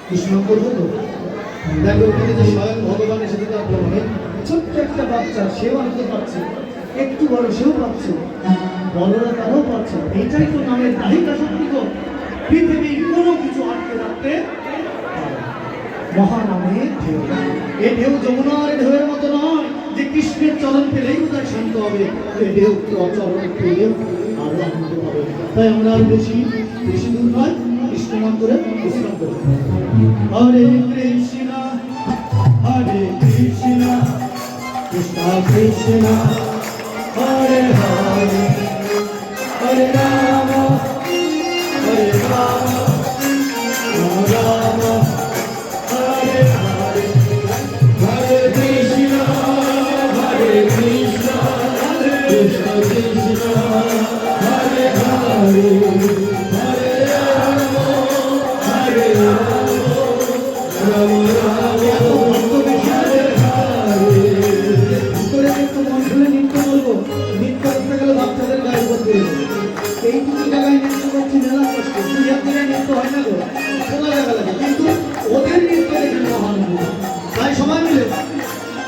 কৃষ্ণ করবো তো দেখো ওখানে যে স্বয়ং ভগবান এসেছে তার প্রমাণে ছোট্ট একটা বাচ্চা সেও আনন্দ পাচ্ছে, একটু বড় সেও পাচ্ছে, বড়রা তারাও পাচ্ছে। এইটাই তো নামের দাহিকা শক্তি গো। পৃথিবীর কোনো কিছু আটকে রাখতে মহানামে ঢেউ। এ ঢেউ যমুনার ঢেউয়ের মতো নয় যে কৃষ্ণের চরণ পেলেই বোধহয় শান্ত হবে। এ ঢেউ চরণ পেলেও আরো আনন্দ পাবে। তাই আমরা আর বেশি বেশি দূর নয়, কৃষ্ণ নাম করে বিশ্রাম করি। হরে কৃষ্ণ হরে কৃষ্ণ কৃষ্ণ কৃষ্ণ হরে হরে হরে রাম হরে রাম রাম রাম হরে হরে হরে কৃষ্ণ হরে কৃষ্ণ কৃষ্ণ কৃষ্ণ হরে হরে হরে রাম হরে রাম রাম রাম বাচ্চাদের গায়ে করতে এইটুকু জায়গায় নৃত্য করছি মেলা কষ্ট, দুই এক জায়গায় নৃত্য হয় না গো, খোলা জায়গা লাগে, কিন্তু ওদের নৃত্য দেখে মহান। তাই সবাই মিলে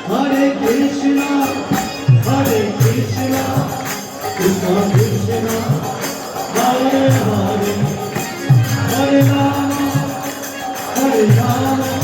হরে কৃষ্ণ হরে কৃষ্ণ কৃষ্ণ কৃষ্ণ হরে হরে হরে রাম হরে রাম